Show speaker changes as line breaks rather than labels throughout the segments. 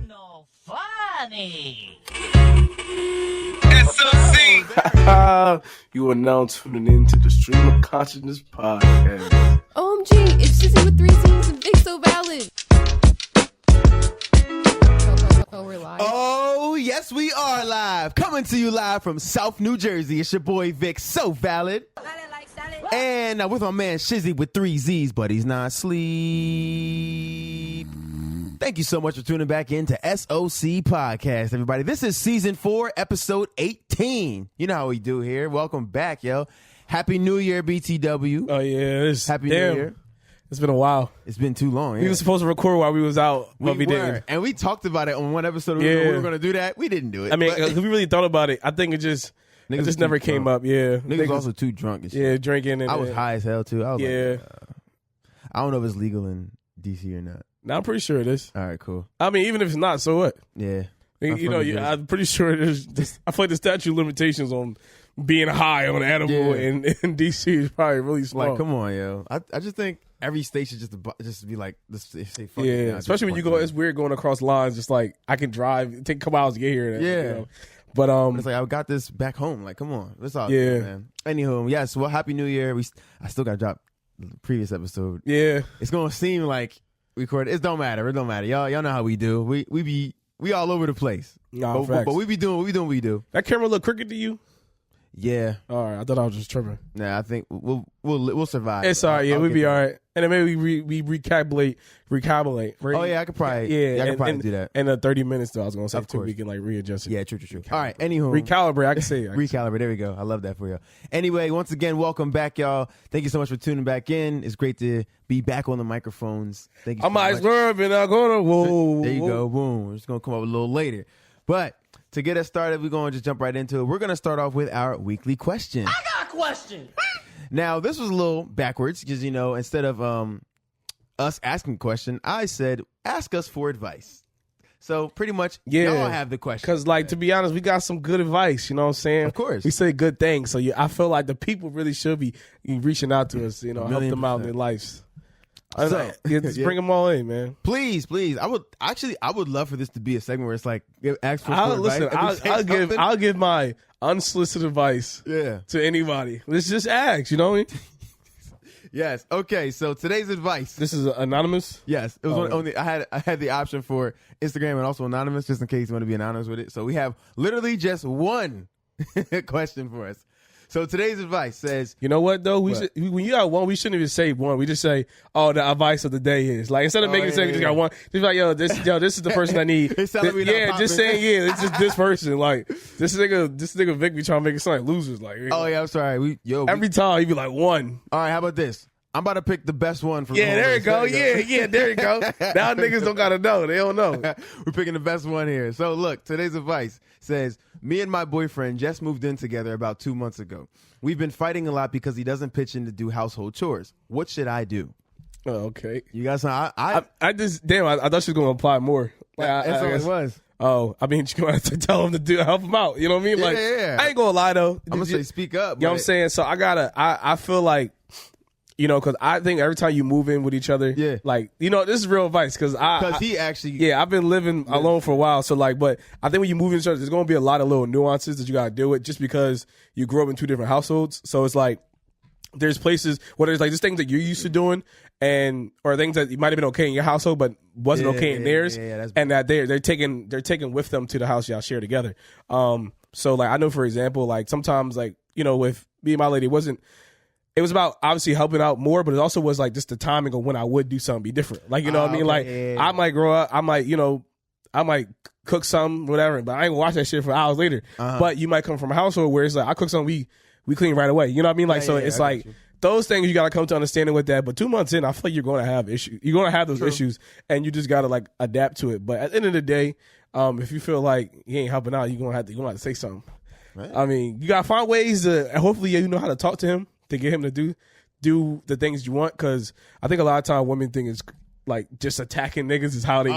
no funny.
SOC. You are now tuning in to the Stream of Consciousness podcast.
OMG, it's Shizzy with 3 C's and Vic So Valid. Oh, we're live.
Oh, yes, we are live. Coming to you live from South New Jersey. It's your boy Vic So Valid. And with my man Shizzy with 3 Z's, but he's not asleep. Thank you so much for tuning back in to SOC Podcast, everybody. This is season 4, episode 18. You know how we do here. Welcome back, yo. Happy New Year, BTW.
Oh, yeah.
Happy New Year.
It's been a while.
It's been too long.
We were supposed to record while we was out, but we didn't.
And we talked about it on one episode. We were going to do that. We didn't do it.
I mean, we really thought about it. I think it just never came up. Yeah.
Niggas also too drunk and shit.
Yeah, drinking. And
I was high as hell, too. I was
like,
I don't know if it's legal in D.C. or not.
No, I'm pretty sure it is.
All right, cool.
I mean, even if it's not, so what?
Yeah.
I'm pretty sure there's I feel like the statute of limitations on being high on animal in D.C. is probably really small.
Like, come on, yo. I just think every state should just be like, let's say fuck it.
Yeah, especially when you go, it's weird going across lines. Just like, I can drive, take a couple hours to get here.
Yeah.
You know? But
it's like, I got this back home. Like, come on. That's all good, man. Anywho, yes, well, Happy New Year. I still got to drop the previous episode.
Yeah.
It's going to seem like recorded. It don't matter. Y'all know how we do. We all over the place.
Nah,
but we be doing what we do.
That camera look crooked to you?
Yeah.
All right. I thought I was just tripping.
Nah, I think we'll survive.
It's all right. Yeah, we'll be all right. And then maybe we recalculate. Right?
Oh yeah, I could probably. I could probably do that.
And 30 minutes though, I was gonna say,
of course.
We can like readjust it.
Yeah, true. All right. Anywho,
recalibrate. I can say it.
Recalibrate. There we go. I love that for you. Anyway, once again, welcome back, y'all. Thank you so much for tuning back in. It's great to be back on the microphones. Thank you.
I'm ice nerve and I'm gonna whoa.
There you go. Boom. It's gonna come up a little later, but. To get us started, we're going to just jump right into it. We're going to start off with our weekly question.
I got a question.
Now, this was a little backwards because, instead of us asking a question, I said, ask us for advice. So pretty much, y'all have the question.
Because, to be honest, we got some good advice, you know what I'm saying?
Of course.
We say good things. So I feel like the people really should be reaching out to us, help them out in their lives. Just bring them all in, man.
Please. I would love for this to be a segment where it's like ask for advice.
I'll give my unsolicited advice to anybody. Let's just ask, you know what I mean?
Yes. Okay. So today's advice.
This is anonymous.
Yes. It was only I had the option for Instagram and also anonymous, just in case you want to be anonymous with it. So we have literally just one question for us. So today's advice says,
you know what though? When you got one, we shouldn't even say one. We just say, the advice of the day is like instead of making it say we just got one, just like this is the person I need.
Just
saying it's just this person. Like this nigga Vic be trying to make it sound like losers. Like
I'm sorry.
Every time he be like one.
All right, how about this? I'm about to pick the best one from
there you go. Yeah, there you go. Now niggas don't gotta know. They don't know.
We're picking the best one here. So look, today's advice says, me and my boyfriend just moved in together about 2 months ago. We've been fighting a lot because he doesn't pitch in to do household chores. What should I do?
Oh, okay.
You got some?
I thought she was gonna apply more.
That's all it was.
Oh, I mean, you're going to tell him to help him out. You know what I mean? I ain't gonna lie though.
I'm gonna say speak up.
You know what I'm saying? So I feel like, because I think every time you move in with each other, this is real advice because
he actually,
I've been living alone for a while. So but I think when you move in with each other, there's going to be a lot of little nuances that you got to deal with just because you grew up in 2 different households. So it's like, there's places where there's like just things that you're used to doing or things that might have been okay in your household, but wasn't okay in theirs. And that they're taking with them to the house y'all share together. So I know, for example, sometimes with me and my lady, it was about obviously helping out more, but it also was just the timing of when I would do something be different. What I mean? I might grow up, I might cook something, whatever, but I ain't gonna watch that shit for hours later. But you might come from a household where it's I cook something, we clean right away. You know what I mean? It's those things you gotta come to understanding with that. But 2 months in, I feel like you're gonna have issues. You're gonna have those issues, and you just gotta adapt to it. But at the end of the day, if you feel like you ain't helping out, you're gonna have to say something. Right. I mean, you gotta find ways to. Hopefully, you know how to talk to him to get him to do the things you want, because I think a lot of time women think it's just attacking niggas is how they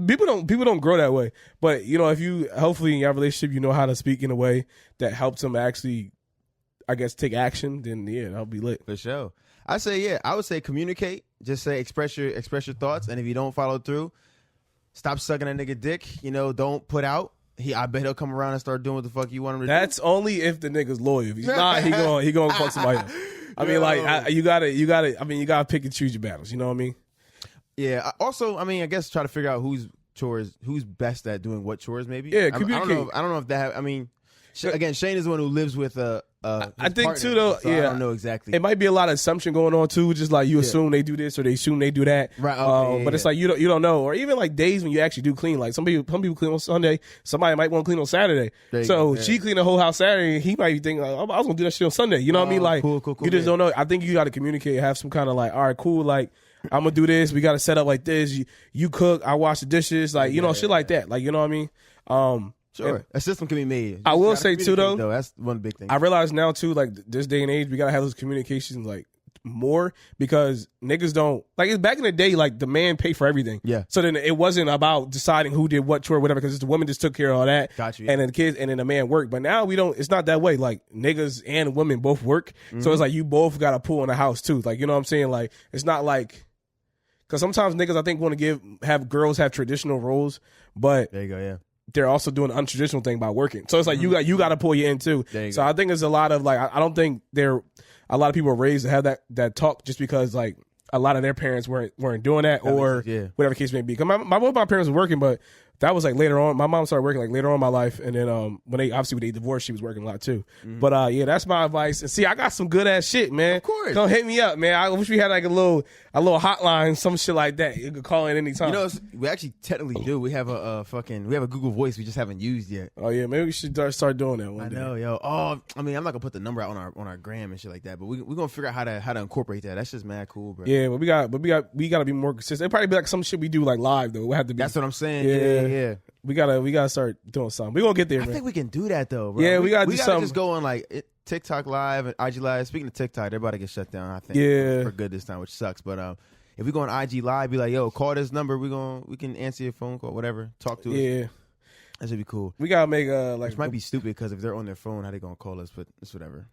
people don't grow that way. But if you hopefully in your relationship you know how to speak in a way that helps them actually, I guess, take action, then that'll be lit
for sure. I would say communicate. Just say express your thoughts, and if you don't follow through, stop sucking that nigga dick. Don't put out. I bet he'll come around and start doing what the fuck you want him to do.
That's only if the nigga's loyal. If he's not, he gonna fuck somebody else. I mean, you gotta pick and choose your battles. You know what I mean?
Yeah. Also, I mean, I guess try to figure out who's best at doing what chores. Maybe.
Yeah.
I don't know if that. I mean, again, Shane is the one who lives with
I think
partner,
too though.
so
yeah.
I don't know exactly.
It might be a lot of assumption going on too. Just like you assume they do this or they assume they do that.
Right. Okay,
but it's like you don't know. Or even like days when you actually do clean. Like some people clean on Sunday. Somebody might want to clean on Saturday. So she cleaned the whole house Saturday. He might be thinking, I was gonna do that shit on Sunday. You know what I mean? Like
cool,
you just don't know. I think you got to communicate. Have some kind of like, all right, cool. Like I'm gonna do this. We got to set up like this. You cook. I wash the dishes. Like shit like that. Like you know what I mean?
Sure, a system can be made.
I will say too though,
that's one big thing.
I realize now too, like this day and age, we gotta have those communications like more because niggas don't like it's back in the day. Like the man paid for everything.
Yeah.
So then it wasn't about deciding who did what chore, whatever, because the woman just took care of all that.
Got you. Yeah.
And then the kids, and then the man worked. But now we don't. It's not that way. Like niggas and women both work. So it's like you both got to pull in the house too. Like you know what I'm saying? Like it's not like. Because sometimes niggas, I think, want to have girls have traditional roles, but
there you go, yeah.
They're also doing the untraditional thing by working. So it's like you got to pull you in too. So I think there's a lot of like I don't think a lot of people are raised to have that talk just because like a lot of their parents weren't doing that or whatever case may be. Because both my parents were working, but that was like later on. My mom started working like later on in my life, and then when they divorced, she was working a lot too. But that's my advice. And see, I got some good ass shit, man.
Of course,
come hit me up, man. I wish we had like a little hotline, some shit like that. You could call in anytime.
We actually technically do. We have a Google Voice we just haven't used yet.
Oh yeah, maybe we should start doing that one day.
I know, yo. Oh, I mean, I'm not gonna put the number out on our gram and shit like that, but we're gonna figure out how to incorporate that. That's just mad cool, bro.
Yeah, but we got to be more consistent. It'd probably be like some shit we do like live though. We have to be.
That's what I'm saying. Yeah.
We gotta start doing something. We gonna get there.
I think we can do that though, bro.
Yeah, we gotta do something.
Just go on like TikTok live and IG live. Speaking of TikTok, they're about to get shut down. I think for good this time, which sucks. But if we go on IG live, be like, yo, call this number. We can answer your phone call, whatever. Talk to us.
Yeah,
that should be cool.
We gotta make like.
Which might be stupid because if they're on their phone, how they gonna call us? But it's whatever.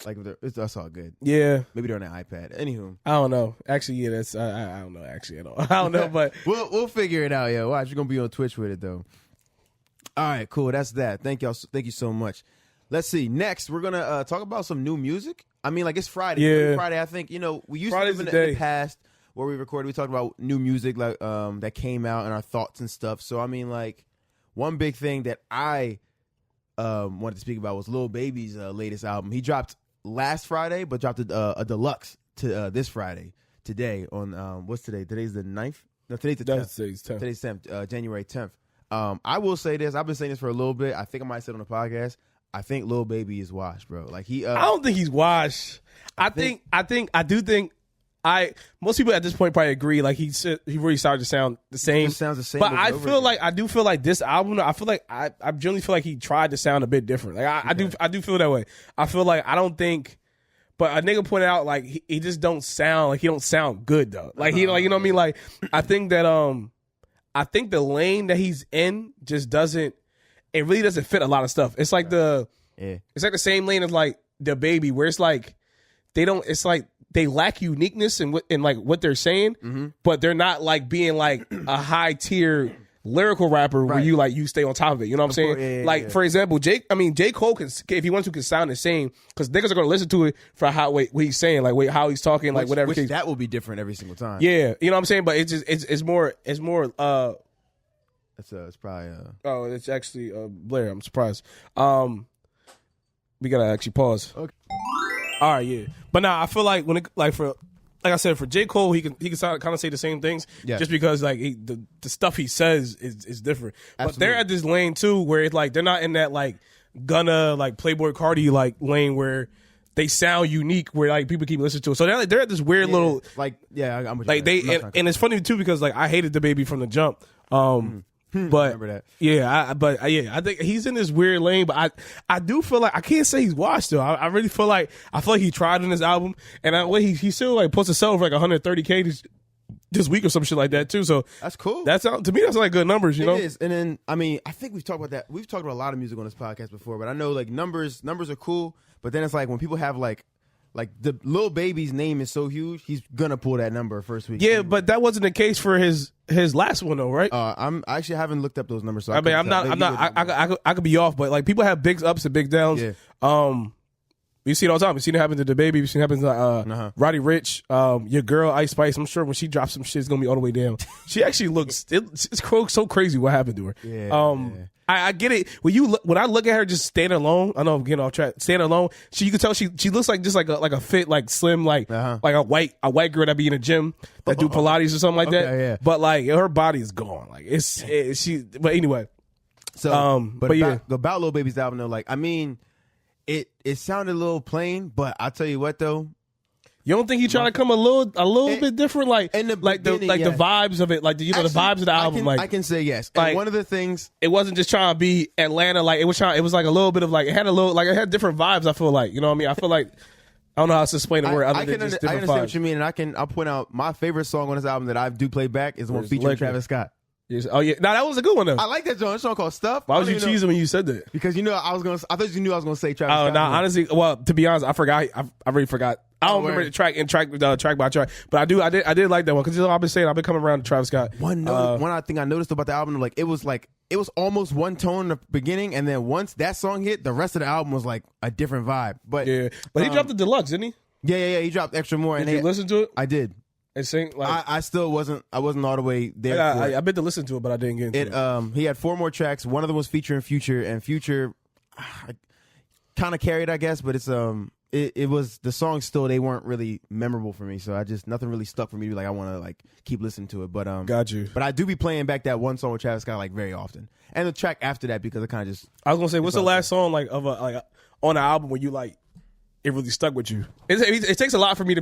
Like that's all good.
Yeah,
maybe they're on their iPad. Anywho,
I don't know. Actually, yeah, that's I don't know. Actually, I don't know, but
we'll figure it out. Yo, watch, you're gonna be on Twitch with it though. All right, cool. That's that. Thank y'all. Thank you so much. Let's see. Next, we're gonna talk about some new music. I mean, like it's Friday.
Yeah,
Friday. I think we used
Friday's
to live in the past where we recorded. We talked about new music like that came out and our thoughts and stuff. So I mean, like one big thing that I wanted to speak about was Lil Baby's latest album. He dropped last Friday, but dropped a deluxe to this Friday. Today on what's today? Today's the 9th? No, today's the 10th. Today's 10th, January 10th. I will say this. I've been saying this for a little bit. I think I might say it on the podcast. I think Lil Baby is washed, bro. Like he.
I don't think he's washed. I do think. Most people at this point probably agree. Like he really started to sound the same.
It sounds the same.
But I do feel like this album. I feel like I generally feel like he tried to sound a bit different. Like I do feel that way. I feel like I don't think. But a nigga pointed out like he just don't sound like he don't sound good though. Like he like you know what I mean. Like I think that I think the lane that he's in just doesn't. It really doesn't fit a lot of stuff. It's like it's like the same lane as like the Baby, where it's like they don't. It's like they lack uniqueness in like what they're saying, but they're not like being like a high tier lyrical rapper where you stay on top of it. You know what I'm saying? For example, J. Cole can, if he wants to, can sound the same because niggas are gonna listen to it for what he's saying, like how he's talking, like whatever.
Which that will be different every single time.
Yeah, you know what I'm saying. But it's more.
It's probably.
It's actually Blair. I'm surprised. We gotta actually pause.
Okay.
All right, yeah. But now I feel like when like I said, for J. Cole, he can kind of say the same things, just because like the stuff he says is different. Absolutely. But they're at this lane too, where it's like they're not in that like Gunna like Playboy Cardi like lane where they sound unique, where like people keep listening to it. So they're at this weird little
like I'm with
like
you.
And it's funny too because like I hated the Baby from the jump. But
remember that.
I think he's in this weird lane, but I do feel like I can't say he's washed though. I really feel like he tried on this album, and he still like posted himself like 130K this week or some shit like that too. So
that's cool.
To me that's like good numbers, you know.
It is. And then I mean I think we've talked about that. We've talked about a lot of music on this podcast before, but I know like numbers are cool. But then it's like when people have like like the Lil Baby's name is so huge, he's gonna pull that number first week.
Yeah, but that wasn't the case for his last one though, right?
I actually haven't looked up those numbers. So
I mean, I'm not. I could be off, but like people have big ups and big downs.
Yeah.
You see it all the time. You seen it happen to the Baby. You seen it happen to Roddy Rich. Your girl Ice Spice. I'm sure when she drops some shit, it's gonna be all the way down. She actually looks. It's so crazy what happened to her.
Yeah.
I get it. When I look at her just standing alone, I know I'm getting off track. Standing alone, you can tell she looks like just like a fit, like slim, like a white girl that be in a gym that do Pilates or something like that.
Yeah.
But like her body is gone. Like she. But anyway.
So, but
yeah.
about Lil Baby's album though, like I mean, it sounded a little plain, but I'll tell you what though.
You don't think he trying to come a little bit different, like
in the
the vibes of it, like the vibes of the album,
I can say yes.
Like,
and one of the things,
it wasn't just trying to be Atlanta, like it was like a little bit of like it had different vibes. I feel like, you know what I mean. I feel like I don't know how to explain the word other than just different
I understand
vibes.
what you mean, and I'll point out my favorite song on this album that I do play back is the one featuring Travis Scott.
Yes. Oh yeah, that was a good one though.
I like that song called Stuff.
Why was you cheesing when you said that?
Because I thought you knew I was gonna say Travis
Oh
Scott.
no, honestly, well, to be honest, I forgot. I already forgot. I don't remember the track by track, but I did like that one because I've been coming around to Travis Scott.
One thing I noticed about the album, it was almost one tone in the beginning, and then once that song hit, the rest of the album was like a different vibe. But
he dropped the deluxe, didn't he?
Yeah, he dropped extra more.
Did you listen to it?
I did.
And sing like
I still wasn't all the way there.
I meant to listen to it, but I didn't get into it.
He had 4 more tracks. One of them was featuring Future, and Future kind of carried, I guess, but it was the songs still, they weren't really memorable for me, so nothing really stuck for me to be like I want to like keep listening to it. But
got you.
But I do be playing back that one song with Travis Scott like very often, and the track after that because it kind of just.
I was gonna say, what's the last song like of on an album where you like it really stuck with you? It takes a lot for me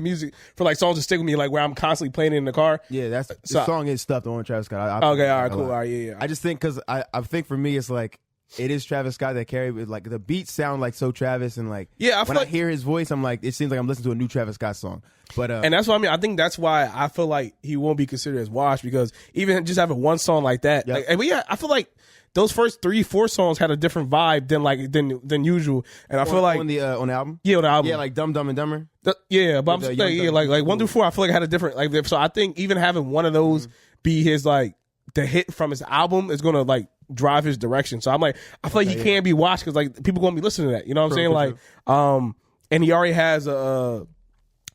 for like songs to stick with me, like where I'm constantly playing it in the car.
Yeah, the song is Stuff, the one with Travis Scott.
Okay, all right, cool, all right, yeah.
I just think because I think for me it's like. It is Travis Scott that carried it. Like the beats sound like so Travis, and like when I hear his voice, I'm like, it seems like I'm listening to a new Travis Scott song. But
and that's what I mean. I think that's why I feel like he won't be considered as washed, because even just having one song like that,
yep.
I feel like those first 3-4 songs had a different vibe than usual. And I feel like
on the album,
on the album,
yeah, like Dumb and Dumber,
but I'm saying like 1 through 4, I feel like it had a different like. So I think even having one of those be his like the hit from his album is gonna like drive his direction. So I'm like, I feel like he can't be watched because like people gonna be listening to that. You know what I'm saying? Like, and he already has a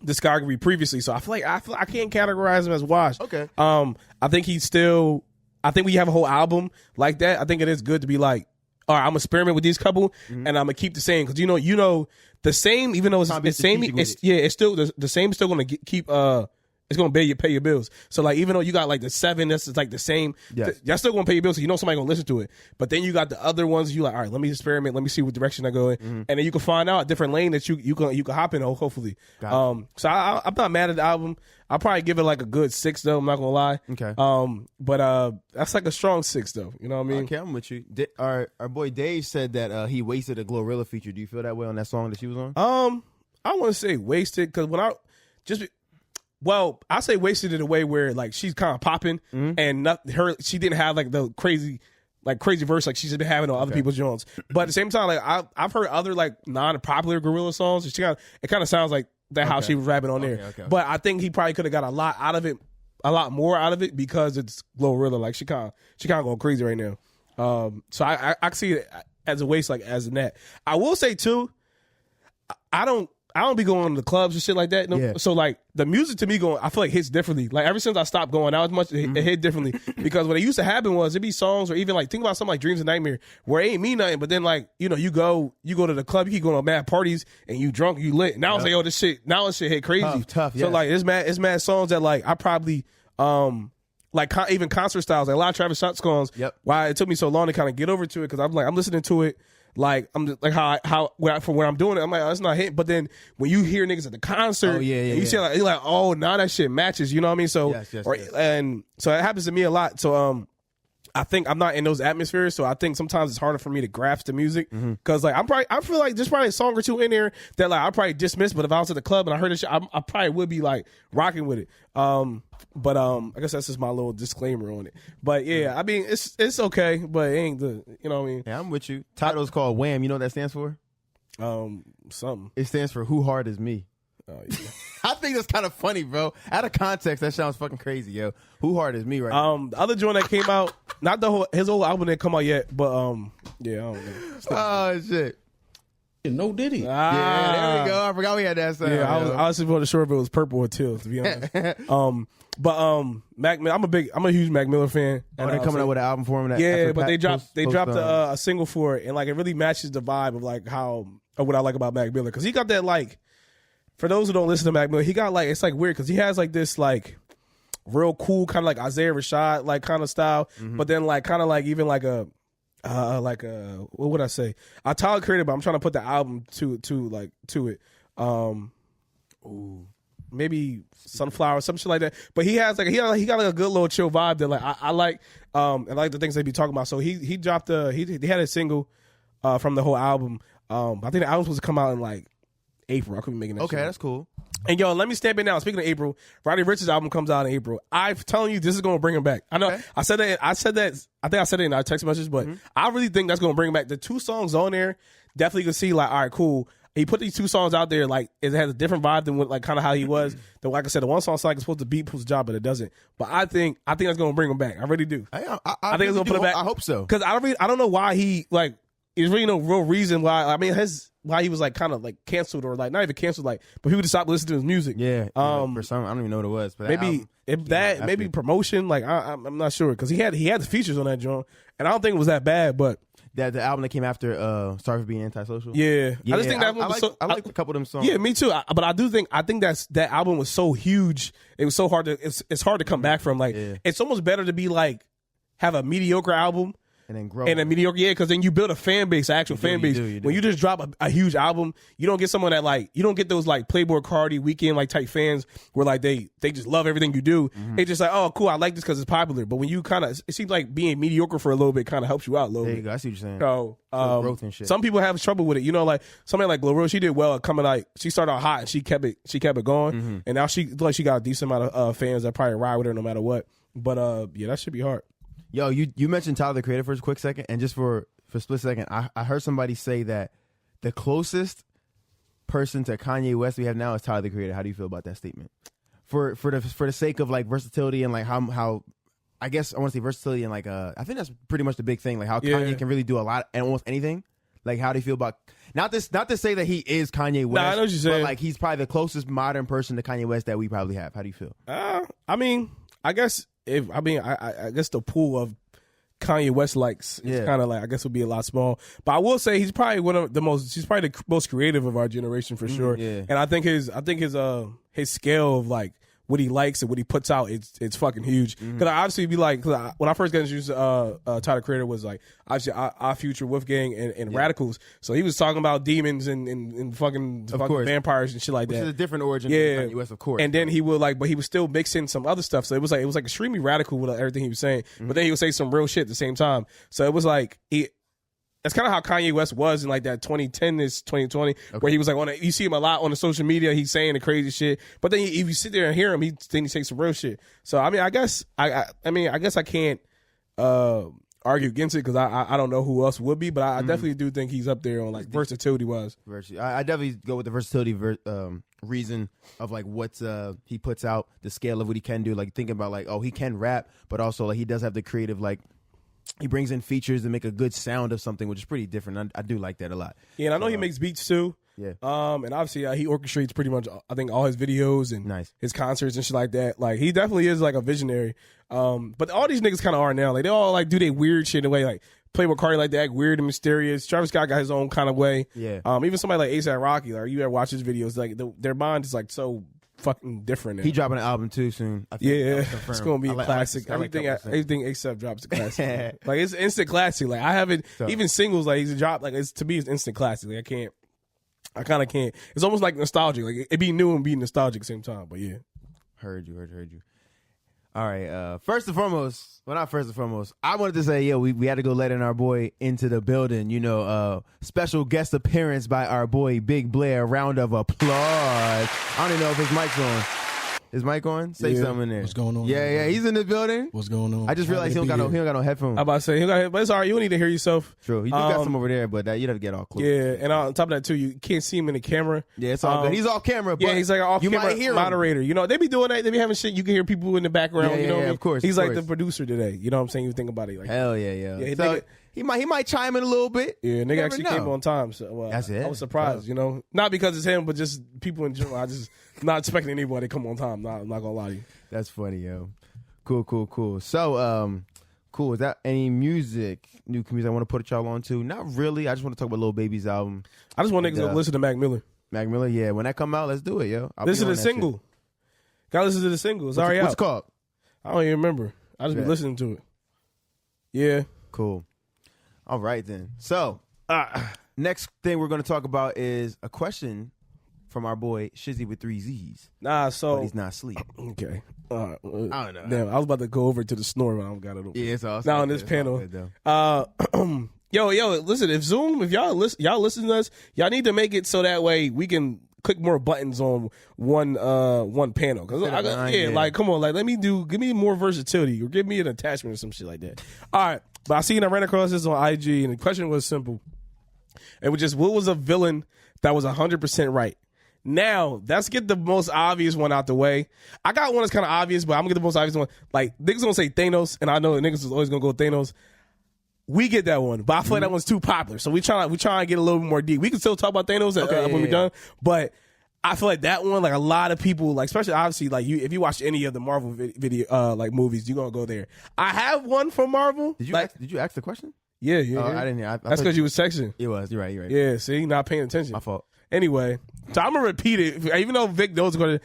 discography previously, so I feel like I can't categorize him as washed.
Okay.
I think when you have a whole album like that, I think it is good to be like, all right, I'm gonna experiment with these couple, and I'm gonna keep the same because you know the same, even though it's the same, it's still the same. Still gonna keep it's gonna pay your bills. So like, even though you got like the 7, that's like the same.
Yes.
You're still gonna pay your bills, so you know somebody gonna listen to it. But then you got the other ones. You like, all right, let me experiment. Let me see what direction I go in, and then you can find out a different lane that you can hop in. Hopefully. So I'm not mad at the album. I'll probably give it like a good 6 though. I'm not gonna lie.
Okay.
But that's like a strong 6 though. You know what I mean?
Okay, I'm with you. Our boy Dave said that he wasted a Glorilla feature. Do you feel that way on that song that she was on?
I want to say wasted because I say wasted in a way where like she's kind of popping and she didn't have like the crazy verse like she's been having on other people's joints. But at the same time, like I've heard other like non-popular Gorilla songs. It kind of sounds like that how she was rapping on there.
Okay.
But I think he probably could have got a lot more out of it because it's Glorilla. Like she kind of going crazy right now. So I see it as a waste, like as a net. I will say too, I don't be going to the clubs and shit like that. No?
Yeah.
So like the music to me I feel like hits differently. Like ever since I stopped going out as much, it hit differently. Because what it used to happen was it'd be songs or even like think about something like Dreams and Nightmare where it ain't mean nothing, but then like, you know, you go to the club, you keep going to mad parties and you drunk, you lit. Now it's like, oh, this shit hit crazy.
Tough,
So like it's mad songs that like I probably even concert styles, like a lot of Travis Scott songs.
Yep.
Why it took me so long to kind of get over to it because I'm listening to it. Like I'm just, like from where I'm doing it, I'm like, oh, it's not hitting. But then when you hear niggas at the concert, you see like you're like, oh, now that shit matches. You know what I mean? So
yes.
And so it happens to me a lot. So I think I'm not in those atmospheres. So I think sometimes it's harder for me to grasp the music because like I feel like there's probably a song or two in there that like I probably dismiss. But if I was at the club and I heard this shit, I probably would be like rocking with it. But I guess that's just my little disclaimer on it. But yeah, I mean it's okay, but it ain't the, you know what I mean?
Yeah, I'm with you. Title's called Wham. You know what that stands for?
Something.
It stands for Who Hard Is Me.
Oh, yeah.
I think that's kind of funny, bro. Out of context, that sounds fucking crazy, yo. Who hard is me right now?
The other joint that came out, not his whole album didn't come out yet, but yeah, I don't know.
Oh shit.
No Diddy.
Yeah, there we go. I forgot we had that sound.
Yeah, I was supposed to sure if it was purple or teal, to be honest. Mac, I'm a huge Mac Miller fan.
And they're coming out with an album for him.
But they dropped a single for it, and like it really matches the vibe of like what I like about Mac Miller, because he got that like. For those who don't listen to Mac Miller, he got like, it's like weird because he has like this like real cool kind of like Isaiah Rashad like kind of style, but then like kind of like even like a what would I say? Tyler Creator, but I'm trying to put the album to it. Maybe Sunflower, some shit like that. But he has like he got like a good little chill vibe that like I like, and like the things they be talking about. So he dropped he had a single from the whole album. I think the album's supposed to come out in like April. I could be making that
Okay,
shit.
that's cool.
And yo, let me stamp it now. Speaking of April, Roddy Ricch's album comes out in April. I'm telling you, this is going to bring him back. I know.
Okay.
I said that. I think I said it in our text message, but I really think that's going to bring him back. The 2 songs on there definitely can see like, all right, cool. He put these 2 songs out there, like it has a different vibe than what, like kind of how he was. Then, like I said, the one song's like it's supposed to beat Pooh's job, but it doesn't. But I think that's going to bring him back. I really do.
I
think it's
really
going to put him back.
I hope so.
Because I don't know why he like. There's really no real reason why. I mean, why he was like kind of like canceled or like not even canceled, like, but people just stopped listening to his music.
Yeah. For some, I don't even know what it was. But
maybe promotion. Like I'm not sure because he had the features on that joint, and I don't think it was that bad. But
the album that came after Sorry for Being Antisocial.
Yeah. I just think that one was
I liked a couple of them songs.
Yeah, me too. But I think that album was so huge. It was so hard to it's hard to come back from. Like it's almost better to be like have a mediocre album.
And then grow.
And a mediocre, because then you build a fan base, an actual fan base.
You do.
When you just drop a huge album, you don't get someone that like, you don't get those like Playboy Cardi weekend like type fans where like they just love everything you do. It's just like, oh, cool, I like this because it's popular. But when you kind of, it seems like being mediocre for a little bit kind of helps you out a little
There
bit.
you go. I see what you're saying.
So,
growth and shit.
Some people have trouble with it. You know, like somebody like Glorilla, she did well at coming like, she started out hot and she kept it going. And now she got a decent amount of fans that probably ride with her no matter what. But yeah, that should be hard.
Yo, you mentioned Tyler the Creator for a quick second, and just for a split second, I heard somebody say that the closest person to Kanye West we have now is Tyler the Creator. How do you feel about that statement? For the sake of like versatility and like how I guess I want to say versatility and like I think that's pretty much the big thing, like how Kanye can really do a lot and almost anything. Like how do you feel about not to say that he is Kanye West,
I know what you're saying.
but like he's probably the closest modern person to Kanye West that we probably have. How do you feel?
I mean, I guess I guess the pool of Kanye West likes is kind of like, I guess would be a lot small. But I will say he's probably he's probably the most creative of our generation for sure.
Yeah.
And I think his scale of like what he likes and what he puts out, it's fucking huge. Because I obviously be like, when I first got introduced to Tyler Creator was like, obviously our Future, Wolfgang, and Radicals. So he was talking about demons and fucking vampires and shit like that.
Which is a different origin than Kanye West, of course.
And then he would like, but he was still mixing some other stuff. So it was like extremely radical with everything he was saying. But then he would say some real shit at the same time. So it was like, that's kind of how Kanye West was in like that 2010 is 2020, where he was like you see him a lot on the social media. He's saying the crazy shit, but then if you sit there and hear him, he takes some real shit. So I mean, I guess I can't argue against it because I don't know who else would be, but I definitely do think he's up there on like versatility wise.
I definitely go with the versatility reason of like what he puts out, the scale of what he can do. Like thinking about like, oh, he can rap, but also like he does have the creative like. He brings in features that make a good sound of something, which is pretty different. I do like that a lot. Yeah,
and I know he makes beats too.
Yeah.
And obviously he orchestrates pretty much, I think, all his videos and his concerts and shit like that. Like he definitely is like a visionary. But all these niggas kind of are now. Like they all like do their weird shit in a way, like play with Cardi like that, weird and mysterious. Travis Scott got his own kind of way.
Yeah.
Even somebody like A$AP Rocky, like you ever watch his videos, like their mind is like so fucking different now.
He dropping an album too soon. I think
it's gonna be a classic. Everything A$AP drops a classic. Like it's instant classic. Like I haven't even singles like he's dropped. Like it's to me it's instant classic. Like I kind of can't. It's almost like nostalgic. Like it be new and be nostalgic at the same time. But yeah,
heard you. All right. First and foremost, I wanted to say, we had to go let in our boy into the building. You know, special guest appearance by our boy Big Blair. Round of applause. I don't even know if his mic's on. His mic on? Say
Yeah.
something in there.
What's going on?
Yeah, yeah, he's in the building.
What's going on?
I just realized he don't got no headphones.
I'm about to say, but it's all right. You don't need to hear yourself.
True. He do got some over there, but you have to get all close.
Yeah, and on top of that too, you can't see him in the camera.
Yeah, it's all good. He's off camera, but
Yeah, he's like an
you might
off-camera
hear him.
moderator. You know, they be doing that. They be having shit. You can hear people in the background.
Yeah,
you know
yeah,
what I mean?
of course,
He's
of
like the
course.
producer today. You know what I'm saying? You think about it. Like,
Hell yeah.
Yeah,
So he might chime in a little bit.
yeah,
You
nigga
never
actually
know.
came on time. So
That's it.
I was surprised. You know, not because it's him, but just people in general. I just not expecting anybody to come on time. I'm not gonna lie to you.
That's funny, yo. Cool. So, cool. Is that any new music I want to put y'all on to? Not really. I just want to talk about Lil Baby's album.
I just want niggas to listen to Mac Miller.
Mac Miller, yeah. When that come out, let's do it, yo.
Listen to the single. Gotta listen to the single. It's already
What's it
out.
called?
I don't even remember. I just be
Yeah.
listening to it. Yeah.
Cool. All right, then. So, next thing we're going to talk about is a question from our boy Shizzy with 3 Z's.
Nah,
But
so
he's not asleep.
okay.
I don't know.
Damn, I was about to go over to the snore, but I don't got it over.
Yeah, it's awesome.
Now on this
It's all
panel.
good, though.
Yo, listen, if y'all listen to us, y'all need to make it so that way we can click more buttons on one panel. Cause like, come on, like give me more versatility or give me an attachment or some shit like that. All right. But I seen I ran across this on IG and the question was simple. It was just, what was a villain that was 100% right? Now, let's get the most obvious one out the way. I got one that's kind of obvious, but I'm gonna get the most obvious one. Like, niggas gonna say Thanos, and I know niggas is always gonna go with Thanos. We get that one, but I feel like that one's too popular. So we try to get a little bit more deep. We can still talk about Thanos when we're done, but I feel like that one, like a lot of people, like especially obviously, like if you watch any of the Marvel video like movies, you're gonna go there. I have one from Marvel.
Did you ask the question?
Yeah.
Oh, I didn't hear. I
That's because you was texting.
It was. You're right.
Yeah, see, not paying attention.
My fault.
Anyway, so I'm gonna repeat it, even though Vic knows going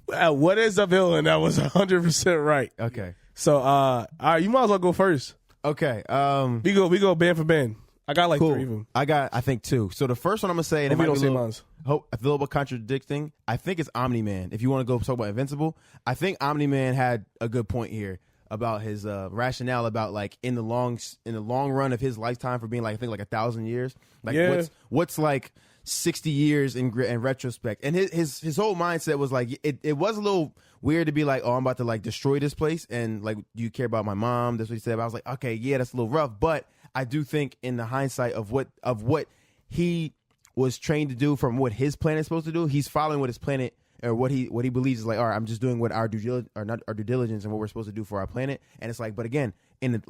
to. What is a villain that was 100% right?
Okay.
So, all right, you might as well go first.
Okay.
We go band for band. I got like
Cool.
3 of them.
I think 2. So the first one I'm gonna say, and it
Hope you
might
don't
be a
say
little,
mines.
a little bit contradicting. I think it's Omni-Man. If you want to go talk about Invincible, I think Omni-Man had a good point here about his rationale about like in the long run of his lifetime for being like I think like 1,000 years. Like
Yeah.
what's like 60 years in retrospect. And his whole mindset was like it was a little weird to be like, oh, I'm about to like destroy this place and like, do you care about my mom? That's what he said. But I was like, okay, yeah, that's a little rough, but I do think in the hindsight of what he was trained to do from what his planet is supposed to do, he's following what his planet or what he believes is like, all right, I'm just doing what our due diligence and what we're supposed to do for our planet. And it's like, but again, in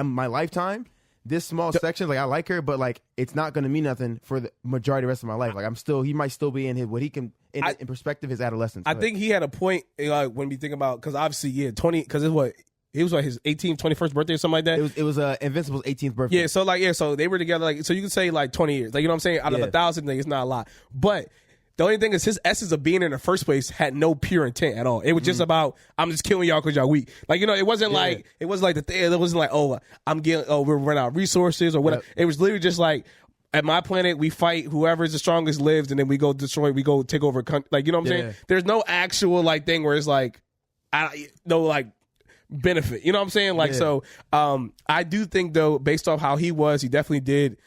my lifetime, this small section, like I like her, but like it's not going to mean nothing for the majority of the rest of my life. Like he might still be in his what he can in perspective his adolescence.
I think he had a point when we think about because obviously 20 because it's what he was like his 18th 21st birthday or something like that.
It was Invincible's 18th birthday.
Yeah, so they were together like so you can say like 20 years, like you know what I'm saying, out of 1,000 things, it's not a lot, but the only thing is his essence of being in the first place had no pure intent at all. It was just about I'm just killing y'all because y'all weak. Like it wasn't like it wasn't like it wasn't like we're running out of resources or whatever. It was literally just like at my planet we fight whoever is the strongest lives and then we go destroy, we go take over like you know what I'm saying. There's no actual like thing where it's like no like benefit. You know what I'm saying? Like so I do think though based off how he was, he definitely did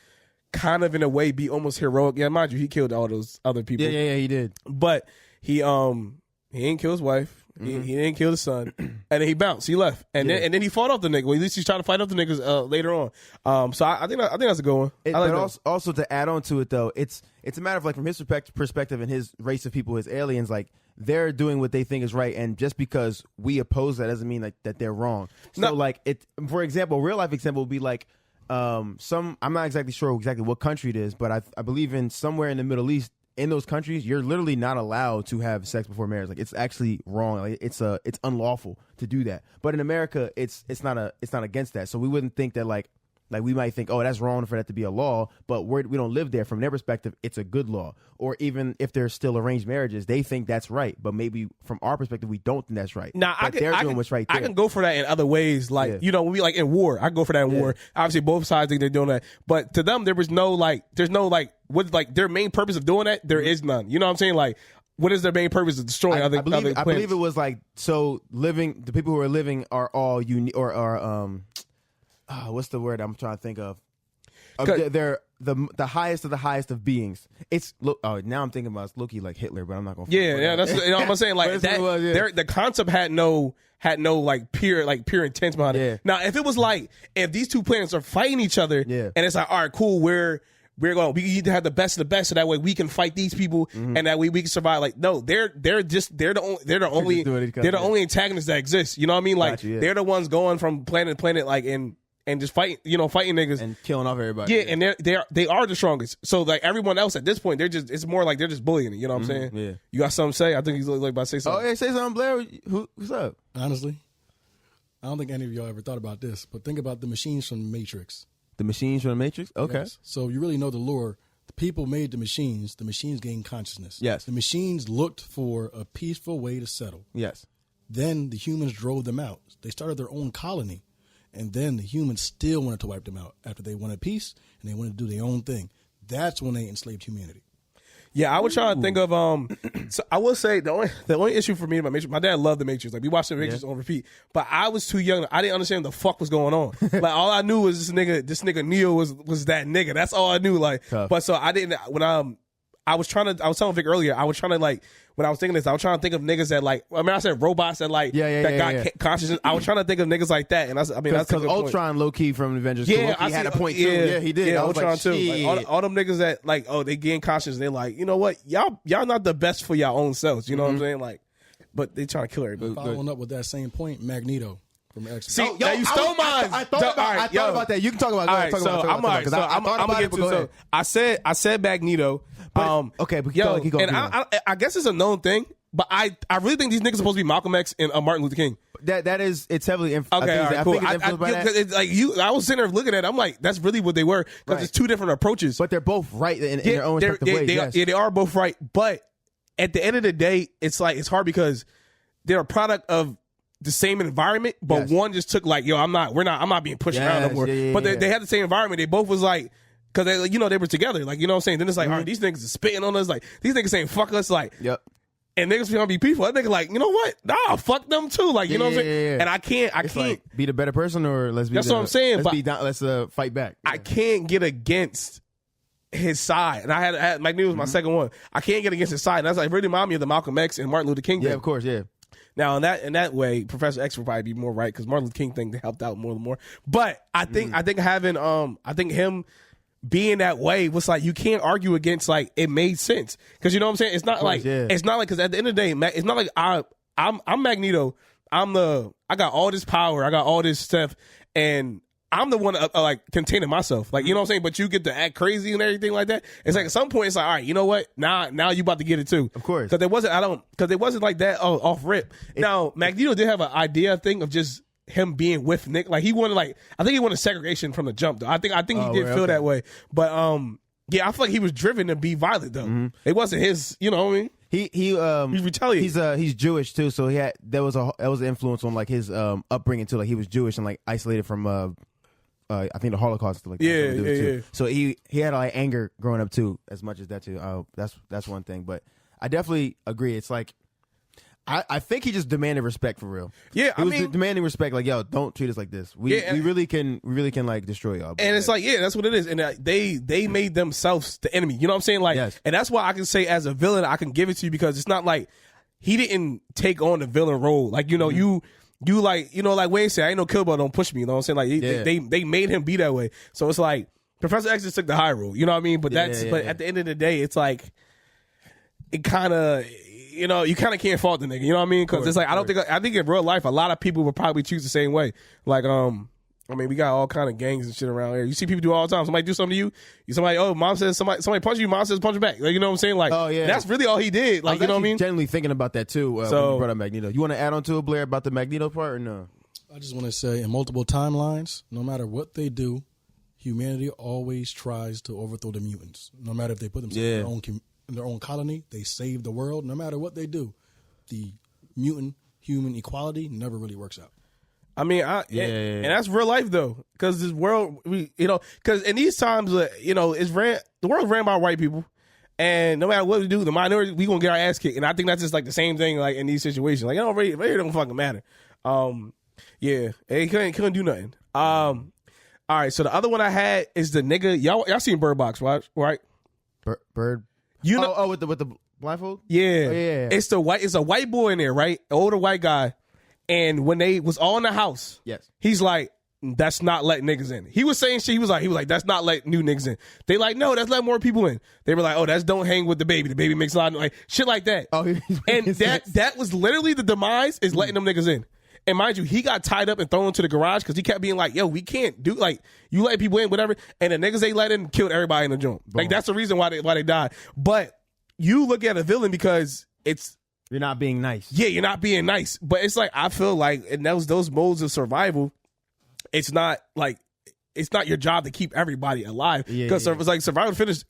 kind of in a way be almost heroic. Yeah, mind you, he killed all those other people.
Yeah, he did.
But he didn't kill his wife. He didn't kill his son, and then he bounced. He left, and then he fought off the nigga. Well, at least he's trying to fight off the niggas later on. So I think that's a good one. I like
but also to add on to it though, it's a matter of like from his perspective and his race of people, his aliens, like they're doing what they think is right, and just because we oppose that doesn't mean like that they're wrong. So like it, for example, real life example would be like. I'm not exactly sure exactly what country it is, but I believe in somewhere in the Middle East. In those countries, you're literally not allowed to have sex before marriage. Like it's actually wrong. Like it's unlawful to do that. But in America, it's not against that. So we wouldn't think that like we might think, oh, that's wrong for that to be a law. But we don't live there. From their perspective, it's a good law. Or even if there's still arranged marriages, they think that's right. But maybe from our perspective, we don't think that's right.
Now
they're doing what's right there.
I can go for that in other ways. Like you know, when we like in war, I can go for that in war. Obviously, both sides think they're doing that. But to them, there's no what like their main purpose of doing that. There is none. You know what I'm saying? Like. What is their main purpose of destroying other planets?
I believe it was like so the people who are living are all unique or are what's the word I'm trying to think of? the highest of the highest of beings. It's look. Oh, now I'm thinking about it's Loki like Hitler, but I'm not gonna.
Yeah. That's what I'm saying. Like that. The concept had no like pure intent behind it. Now, if it was like if these two planets are fighting each other, and it's like, all right, cool, we need to have the best of the best, so that way we can fight these people, and that way we can survive. Like, no, they're the only antagonists that exist. You know what I mean? Like, they're the ones going from planet to planet, like and just fighting niggas
and killing off everybody.
Yeah, and they are the strongest. So like everyone else at this point, it's more like they're just bullying it. You know what I'm saying?
Yeah.
You got something to say? I think he's like about to say something.
Oh yeah, say something, Blair. What's up?
Honestly, I don't think any of y'all ever thought about this, but think about the machines from the Matrix.
The machines from the Matrix? Okay.
Yes. So you really know the lore. The people made the machines gained consciousness.
Yes.
The machines looked for a peaceful way to settle.
Yes.
Then the humans drove them out. They started their own colony. And then the humans still wanted to wipe them out after they wanted peace and they wanted to do their own thing. That's when they enslaved humanity.
Yeah, I was trying to think of so I will say the only issue for me about Matrix, my dad loved the Matrix. Like we watched the Matrix on repeat, but I was too young. I didn't understand what the fuck was going on. Like all I knew was this nigga Neo was that nigga. That's all I knew. Like, but so I didn't I was telling Vic earlier, I was trying to like when I was thinking this, I was trying to think of niggas that like I said robots that like got consciousness. I was trying to think of niggas like that, and that's
because Ultron low key from Avengers.
Yeah,
Loki had a point too. Yeah, he did.
Yeah, Ultron too. Like, all them niggas that like they gain consciousness. They're like, you know what, y'all not the best for y'all own selves. You know what I'm saying? Like, but they trying to kill everybody.
Following up with that same point, Magneto from X.
See, you stole mine.
I thought about that. You can talk about.
All right, so I'm gonna get to. So I said Magneto.
Okay, but
keep going. I guess it's a known thing, but I really think these niggas are supposed to be Malcolm X and Martin Luther King.
It's heavily influenced.
Okay, all right, cool.
I think it's
it's like I was sitting there looking at it. I'm like, that's really what they were because it's two different approaches.
But they're both right in their own respective ways.
They are both right. But at the end of the day, it's like it's hard because they're a product of the same environment, but one just took like, yo, I'm not being pushed around no more. But they had the same environment. They both was like. Cause they were together, like, you know what I'm saying? Then it's like, all right, these niggas are spitting on us, like, these niggas saying fuck us, like, and niggas gonna be people. That nigga like, you know what? Nah, fuck them too, like, you know what I'm saying? And I can't like,
be the better person, or let's be.
That's what I'm saying.
Let's fight back.
I can't get against his side, and I had Magneto was my second one. I can't get against his side, and that's like really remind me of the Malcolm X and Martin Luther King thing.
Yeah, of course, yeah.
Now in that way, Professor X would probably be more right because Martin Luther King thing helped out more and more. But I think having I think him being that way was like you can't argue against, like it made sense because you know what I'm saying. It's not like because at the end of the day, it's not like I'm Magneto. I got all this power. I got all this stuff, and I'm the one like containing myself. Like you know what I'm saying. But you get to act crazy and everything like that. It's like at some point it's like, all right, you know what? Now you about to get it too.
Of course,
because it wasn't like that off rip. Now Magneto did have an idea thing of just him being with Nick, like he wanted, like I think he wanted segregation from the jump though. I think he did feel that way, but yeah, I feel like he was driven to be violent though. It wasn't his, you know what I mean? He's retaliating.
He's Jewish too, so there was an influence on like his upbringing too. Like he was Jewish and like isolated from I think the Holocaust and stuff like that.
Yeah.
So he had like anger growing up too, as much as that too. That's one thing, but I definitely agree. It's like. I think he just demanded respect for real.
Yeah,
he was demanding respect. Like, yo, don't treat us like this. We really can like destroy y'all.
And it's like, yeah, that's what it is. And they made themselves the enemy. You know what I'm saying? Like, and that's why I can say as a villain, I can give it to you because it's not like he didn't take on the villain role. Like, you know, you like, you know, like Wayne said, I ain't no killbot, don't push me. You know what I'm saying? Like, they made him be that way. So it's like Professor X just took the high road. You know what I mean? But at the end of the day, it's like it kind of. You know, you kind of can't fault the nigga. You know what I mean? Because it's like I think in real life, a lot of people would probably choose the same way. Like, I mean, we got all kind of gangs and shit around here. You see people do it all the time. Somebody do something to you. Somebody, mom says somebody punch you. Mom says punch back. Like, you know what I'm saying? Like, that's really all he did. Like, you know what I mean?
Genuinely thinking about that too. When you brought up Magneto, you want to add on to it, Blair, about the Magneto part or no?
I just want to say, in multiple timelines, no matter what they do, humanity always tries to overthrow the mutants. No matter if they put themselves in their own colony, they save the world. No matter what they do, the mutant human equality never really works out.
I mean, and that's real life though, because this world, because in these times, the world's ran by white people, and no matter what we do, the minority, we gonna get our ass kicked. And I think that's just like the same thing, like in these situations, like it don't fucking matter. It couldn't do nothing. All right, so the other one I had is the nigga. Y'all seen Bird Box, right?
Bird.
You know,
with the blindfold.
yeah.
Oh, yeah.
It's a white boy in there, right? An older white guy. And when they was all in the house,
Yes.
he's like, that's not letting niggas in. He was saying shit. He was like, that's not letting new niggas in. They like, no, that's letting more people in. They were like, oh, that's don't hang with the baby. The baby makes a lot of like shit like that.
Oh,
and that was literally the demise is letting them niggas in. And mind you, he got tied up and thrown into the garage because he kept being like, yo, we can't do, like, you let people in, whatever. And the niggas they let in killed everybody in the joint. Like, that's the reason why they died. But you look at a villain because
you're not being nice.
Yeah, you're not being nice. But it's like, I feel like in those modes of survival, it's not your job to keep everybody alive. Because it's like survival to finish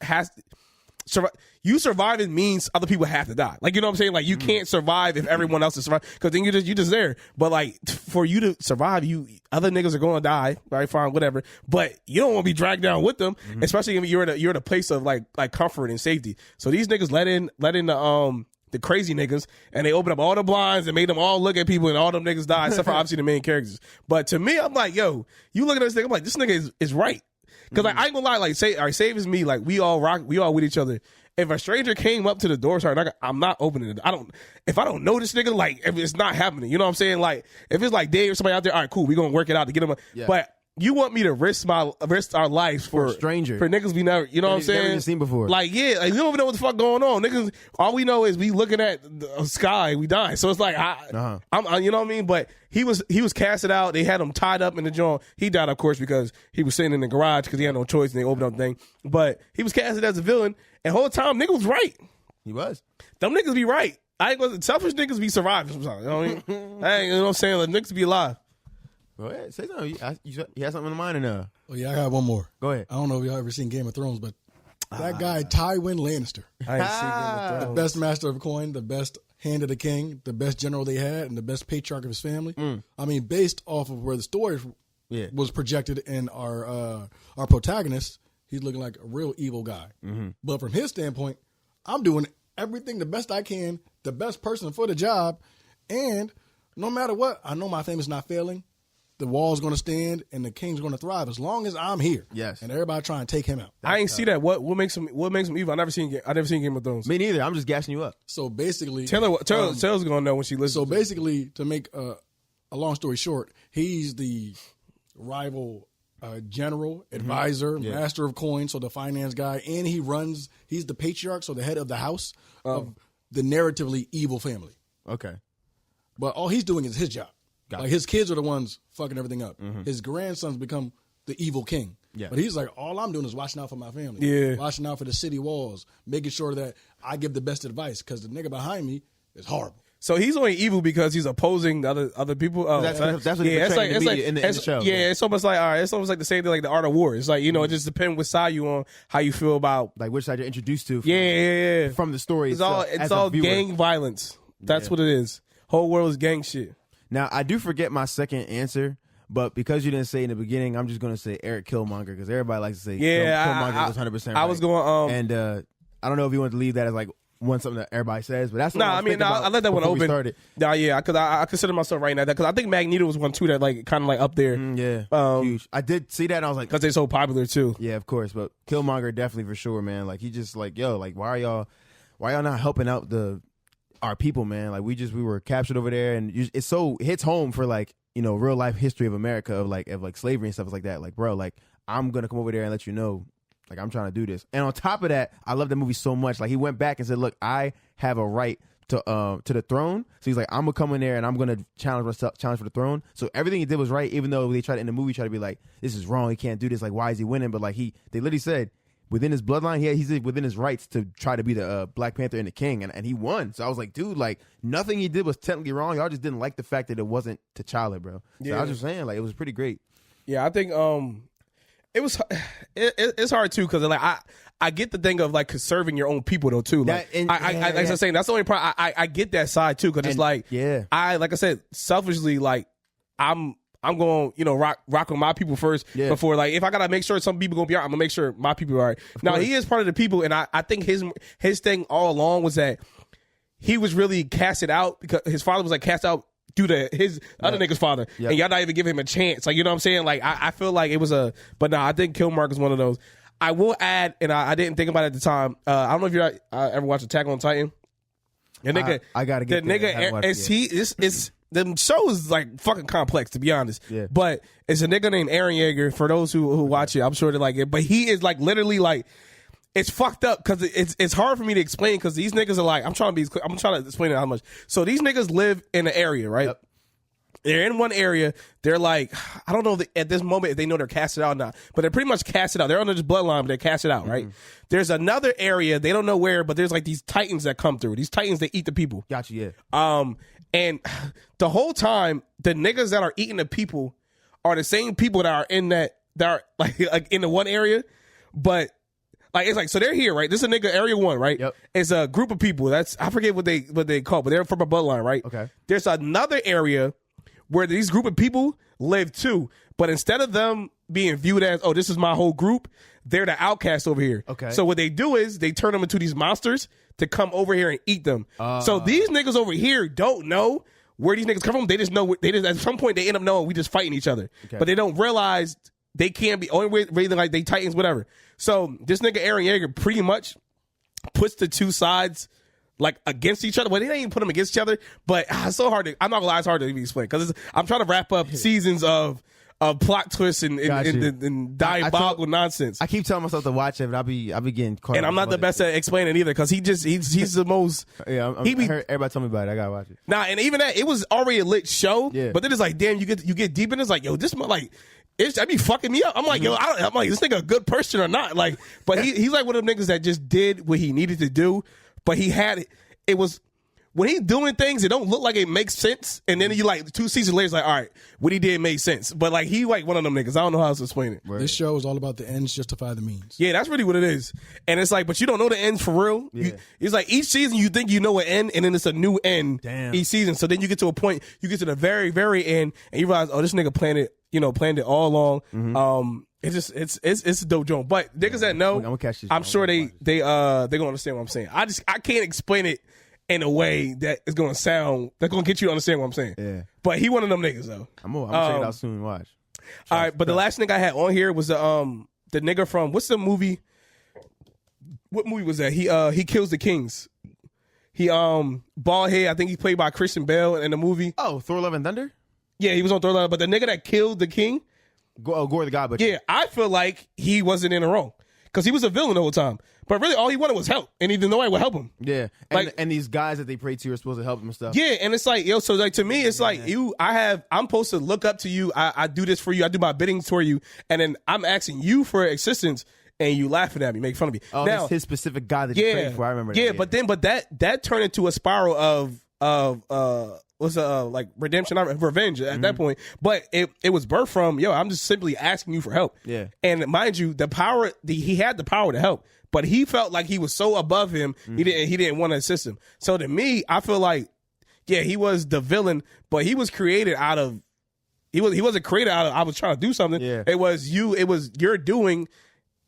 you surviving means other people have to die. Like, you know what I'm saying? Like, you can't survive if everyone else is surviving, because then you just there. But like, for you to survive, other niggas are going to die, right? Fine, whatever. But you don't want to be dragged down with them, especially if you're in a place of like comfort and safety. So these niggas let in the crazy niggas, and they opened up all the blinds and made them all look at people, and all them niggas died, except for obviously the main characters. But to me, I'm like, yo, you look at this nigga, I'm like, this nigga is right. Because like, I ain't gonna lie, like, save is me, like, we all with each other. If a stranger came up to the door, sorry, I'm not opening it. If I don't know this nigga, like, if it's not happening, you know what I'm saying? Like, if it's like Dave or somebody out there, all right, cool, we gonna work it out to get him. But you want me to risk our lives for
a stranger,
for niggas we never, you know what I'm saying?
Never seen before.
Like, yeah, like, we don't even know what the fuck going on, niggas. All we know is we looking at the sky, we die. So it's like, I'm, you know what I mean? But he was casted out. They had him tied up in the joint. He died, of course, because he was sitting in the garage because he had no choice, and they opened up the thing. But he was casted as a villain, and the whole time nigga was right.
He was.
Them niggas be right. I ain't gonna, selfish niggas be surviving sometimes. You know what I mean? I ain't, you know what I'm saying? Like, niggas be alive.
Go ahead, say something. You had something in mind, and
Oh yeah, I got one more.
Go ahead.
I don't know if y'all ever seen Game of Thrones, but that guy Tywin Lannister,
I ain't seen Game of Thrones.
the best master of coin, the best hand of the king, the best general they had, and the best patriarch of his family. I mean, based off of where the story was projected in our protagonist, he's looking like a real evil guy. But from his standpoint, I'm doing everything the best I can, the best person for the job, and no matter what, I know my family's not failing. The wall's going to stand and the king's going to thrive as long as I'm here.
Yes,
and everybody try and take him out.
I ain't see that. What makes him evil? I never seen Game of Thrones.
Me neither. I'm just gassing you up.
So basically,
Taylor's going to know when she listens.
So basically, to make a long story short, he's the rival general, advisor, master of coin, so the finance guy, and he's the patriarch, so the head of the house of the narratively evil family.
Okay,
but all he's doing is his job. Like, his kids are the ones fucking everything up. His grandsons become the evil king. Yeah. But he's like, all I'm doing is watching out for my family. Yeah. Watching out for the city walls, making sure that I give the best advice, because the nigga behind me is horrible.
So he's only evil because he's opposing the other people. Oh,
that's what it's like in the show.
Yeah, it's almost like, all right, it's almost like the same thing like the Art of War. It's like, you know, it just depends what side you on, how you feel about,
like, which side you're introduced to.
From
the story.
It's all gang violence. That's what it is. Whole world is gang shit.
Now, I do forget my second answer, but because you didn't say in the beginning, I'm just going to say Eric Killmonger, because everybody likes to say Killmonger was 100% right.
I was going,
and I don't know if you want to leave that as like something that everybody says, but that's what
I let that one open. Nah, yeah, because I consider myself right now, because I think Magneto was one too that like kind of like up there.
Huge. I did see that, and I was like,
because they're so popular too.
Yeah, of course, but Killmonger definitely for sure, man. Like, he just like, yo, like, why y'all not helping out our people, man? Like, we were captured over there, and it hits home for, like, you know, real life history of America of like slavery and stuff like that. Like, bro, like, I'm gonna come over there and let you know, like, I'm trying to do this. And on top of that, I love the movie so much. Like, he went back and said, look, I have a right to the throne. So he's like, I'm gonna come in there and I'm gonna challenge for the throne. So everything he did was right, even though they tried in the movie to be like, this is wrong, he can't do this. Like, why is he winning? But like, they literally said, within his bloodline, he's within his rights to try to be the Black Panther and the king, and he won. So I was like, dude, like, nothing he did was technically wrong. Y'all just didn't like the fact that it wasn't T'Challa, bro. So I was just saying, like, it was pretty great.
Yeah, I think it was it's hard too, because like I get the thing of like conserving your own people though too. Like, like I was saying, that's the only part I get that side too, because it's like, like I said, selfishly, like, I'm going, you know, rock with my people first before, like, if I gotta make sure some people gonna be all right, I'm gonna make sure my people are all right. Now, he is part of the people, and I think his thing all along was that he was really casted out because his father was like cast out do to his other nigga's father, and y'all not even give him a chance. Like, you know what I'm saying? Like, I feel like it was but no, I think Killmark is one of those. I will add, and I didn't think about it at the time. I don't know if you ever watched Attack on Titan. The nigga,
I gotta get
the nigga. It's the show is like fucking complex, to be honest.
Yeah.
But it's a nigga named Eren Yeager. For those who watch it, I'm sure they like it. But he is like literally like, it's fucked up because it's hard for me to explain because these niggas are like, I'm trying to explain it how much. So these niggas live in an area, right? Yep. They're in one area. They're like, I don't know at this moment if they know they're casted out or not, but they're pretty much casted out. They're under this bloodline, but they're casted out, right? There's another area, they don't know where, but there's like these titans that come through. These titans that eat the people.
Gotcha, yeah.
And the whole time, the niggas that are eating the people are the same people that are in that are like in the one area, but like it's like, so they're here, right? This is a nigga area 1, right?
Yep. It's
a group of people. That's, I forget what they call, but they're from a bloodline, right?
Okay.
There's another area where these group of people live too, but instead of them being viewed as, oh, this is my whole group, they're the outcasts over here.
Okay.
So what they do is they turn them into these monsters to come over here and eat them. So these niggas over here don't know where these niggas come from. They just know, at some point they end up knowing we just fighting each other. Okay. But they don't realize they can't be, only way like they titans, whatever. So this nigga Eren Yeager pretty much puts the two sides like against each other. Well, they didn't even put them against each other, but it's so hard to, I'm not gonna lie, it's hard to even explain because I'm trying to wrap up seasons of plot twists and diabolical nonsense.
I keep telling myself to watch it, but I'll be getting caught.
And I'm not the best at explaining either because he's the most.
Yeah, I heard everybody tell me about it. I gotta watch it.
Nah, and even that, it was already a lit show.
Yeah.
But then it's like, damn, you get deep in it. It's like, yo, this like. That be fucking me up. I'm like, yo, I'm like, this nigga a good person or not? Like, but he's like one of them niggas that just did what he needed to do, but he had it was when he's doing things, it don't look like it makes sense, and then you like 2 seasons later, it's like, all right, what he did made sense, but like he like one of them niggas. I don't know how else to explain it.
This show is all about the ends justify the means.
Yeah, that's really what it is, and it's like, but you don't know the ends for real.
Yeah.
It's like each season you think you know an end, and then it's a new end each season. So then you get to a point, you get to the very, very end, and you realize, oh, this nigga planned it all along. It's a dope joint. But niggas that know, I'm sure they gonna understand what I'm saying. I can't explain it in a way that is gonna get you to understand what I'm saying.
Yeah.
But he one of them niggas though.
I'm gonna check it out soon and watch.
All right, but the last nigga I had on here was the nigga from what's the movie? What movie was that? He kills the kings. He bald head. I think he played by Christian Bale in the movie.
Oh, Thor: Love and Thunder.
Yeah, he was on Thor: Love, but the nigga that killed the king.
Gore the God Butcher.
Yeah, I feel like he wasn't in the wrong because he was a villain the whole time. But really, all he wanted was help, and he didn't know nobody would help him.
Yeah, and these guys that they pray to are supposed to help him and stuff.
Yeah, and it's like, yo, so like to me, it's like I'm supposed to look up to you. I do this for you. I do my bidding for you, and then I'm asking you for assistance, and you laughing at me, make fun of me.
Oh,
now,
that's his specific God that you prayed for. I remember.
Yeah,
that.
but that turned into a spiral of was like redemption, revenge at that point. But it was birthed from, yo, I'm just simply asking you for help.
Yeah.
And mind you, he had the power to help, but he felt like he was so above him, he didn't want to assist him. So to me, I feel like, yeah, he was the villain, but he was created out of, he wasn't created out of, I was trying to do something.
Yeah.
It was your doing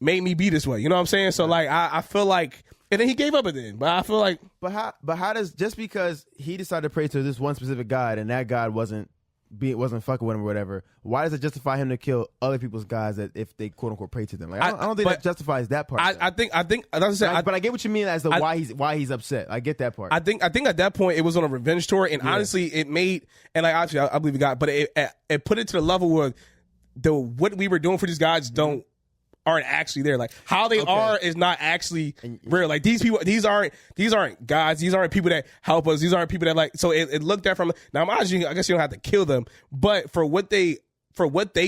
made me be this way. You know what I'm saying? So like, I feel like, and then he gave up at the end. But I feel like,
but how does, just because he decided to pray to this one specific God and that God wasn't fucking with him or whatever, why does it justify him to kill other people's gods that if they quote unquote pray to them? Like I don't think that justifies that part.
I think that's what
but I get what you mean as to why he's upset. I get that part.
I think at that point it was on a revenge tour, and honestly, it made, and like actually I believe it got, but it put it to the level where what we were doing for these guys aren't actually there. Like how they are is not actually real. Like these people, these aren't gods. These aren't people that help us. These aren't people that like. So it looked at from now. I guess you don't have to kill them, but for what they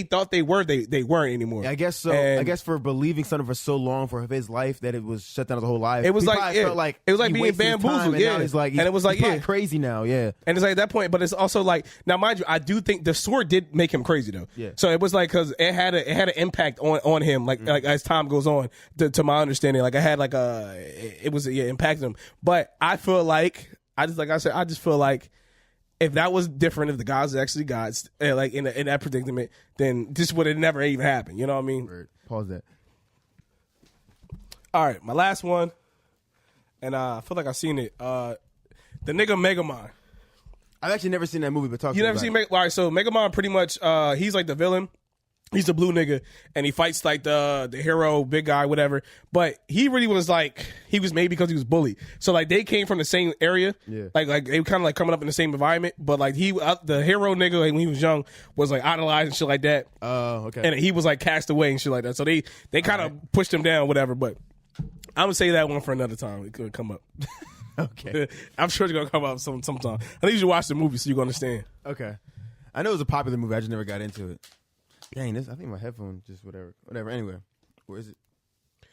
thought they were, they weren't anymore.
I guess so.
And
I guess for believing something for so long for his life that it was shut down his whole life.
It was
felt like
it was like
he
being
wasted his time,
bamboozled.
and
Yeah,
now he's like,
and it was like,
he's crazy now. Yeah,
and it's like at that point, but it's also like, now mind you, I do think the sword did make him crazy though.
Yeah.
So it was like, because it had an impact on him, like as time goes on. To my understanding, like I had like it was impacted him. But I feel like I just feel like, if that was different, if the gods are actually gods, like in that predicament, then this would have never even happened. You know what I mean?
Right. Pause that.
All right, my last one, and I feel like I've seen it. The nigga Megamind.
I've actually never seen that movie, but talk
You
to me
never
about
seen all right, so Megamon pretty much he's like the villain. He's the blue nigga, and he fights like the hero, big guy, whatever. But he really was like he was made because he was bullied. So like they came from the same area, like they were kind of like coming up in the same environment. But like the hero nigga when he was young was like idolized and shit like that.
Oh, okay.
And he was like cast away and shit like that. So they kind of pushed him down, whatever. But I'm gonna say that one for another time. It could come up.
Okay.
I'm sure it's gonna come up sometime. I think you should watch the movie so you can understand.
Okay. I know it was a popular movie. I just never got into it. Dang, I think my headphones just whatever. Anyway, where is it?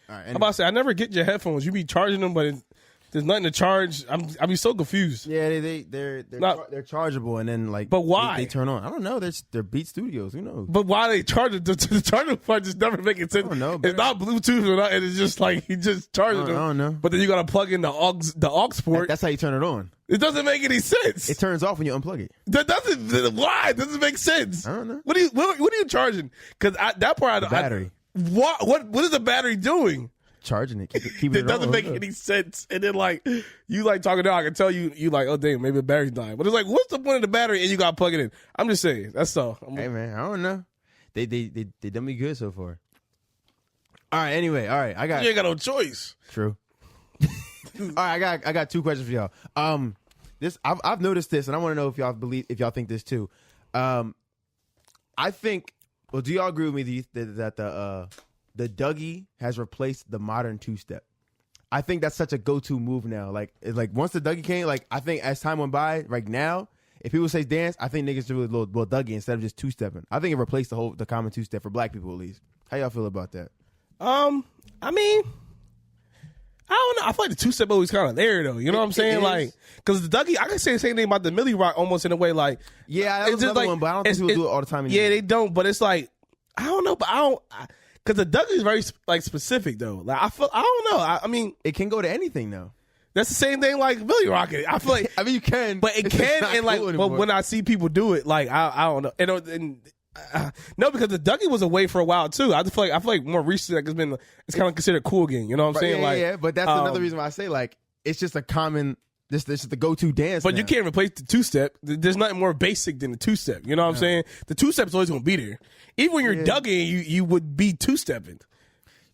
All right. Anyway.
I'm about to say I never get your headphones. You be charging them, but there's nothing to charge. I be so confused.
Yeah, they're chargeable, and then like.
But why
they turn on? I don't know. They're Beat Studios. Who knows?
But why they charge it? The charging part just never making sense.
I don't know.
It's not Bluetooth or nothing. It's just like he just charges them.
I don't know.
But then you gotta plug in the aux port.
That's how you turn it on.
It doesn't make any sense.
It turns off when you unplug it.
That doesn't. Why? It doesn't make sense.
I don't know.
What are you charging? Because that part,
battery.
What is the battery doing?
Charging it. Keep
It doesn't make any sense. And then like you like talking now, I can tell you like, oh damn, maybe the battery's dying. But it's like, what's the point of the battery? And you gotta plug it in. I'm just saying. That's all.
Hey man, I don't know. They done me good so far. All right. Anyway, all right.
You ain't got no choice.
True. All right, I got two questions for y'all. This I've noticed this, and I want to know if y'all think this too. I think. Well, do y'all agree with me that the Dougie has replaced the modern two-step? I think that's such a go-to move now. Like once the Dougie came, like I think as time went by, right now, if people say dance, I think niggas do a little Dougie instead of just two-stepping. I think it replaced the common two-step for black people at least. How y'all feel about that?
I mean, I don't know. I feel like the two-step always kind of there, though. You know what I'm saying? Like, because the Dougie, I can say the same thing about the Millie Rock almost in a way. Like,
yeah, that's another
like,
one, but I don't think people do it all the time anymore.
Yeah, they don't. But it's like, I don't know. But because the Dougie is very like specific though. Like, I don't know. I mean,
it can go to anything though.
That's the same thing like Millie Rock. I feel like,
I mean, you can,
but it can, and like, but when I see people do it, like, I don't know. And no, because the Dougie was away for a while too. I feel like more recently, like it's kind of considered cool again. You know what I'm saying?
Yeah,
like,
yeah. But that's another reason why I say like it's just a common. This is the go-to dance.
But
now.
you can't replace the two-step. There's nothing more basic than the two-step. You know what I'm saying? The two-step's always gonna be there. Even when you're Dougie, you would be two-stepping.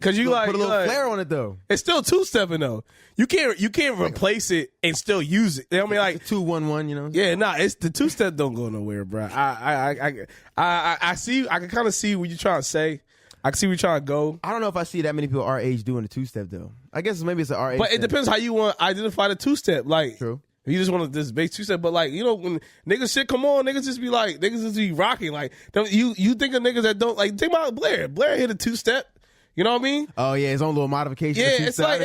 Cause you like
put a little flair on it though.
It's still two-stepping though. You can't replace it and still use it. You know what I mean, like
2-1-1. You know?
Yeah, nah. It's the two-step don't go nowhere, bro. I see. I can kind of see what you're trying to say. I can see where you're trying to go.
I don't know if I see that many people our age doing the two-step though. I guess maybe it's an our age.
But it depends how you want to identify the two-step. Like,
true.
If you just want to this base two-step, but like, you know, when niggas shit come on, niggas just be rocking. Like, you think of niggas that don't like. Think about Blair. Blair hit a two-step. You know what I mean?
Oh yeah, his own little modification.
Yeah, it's like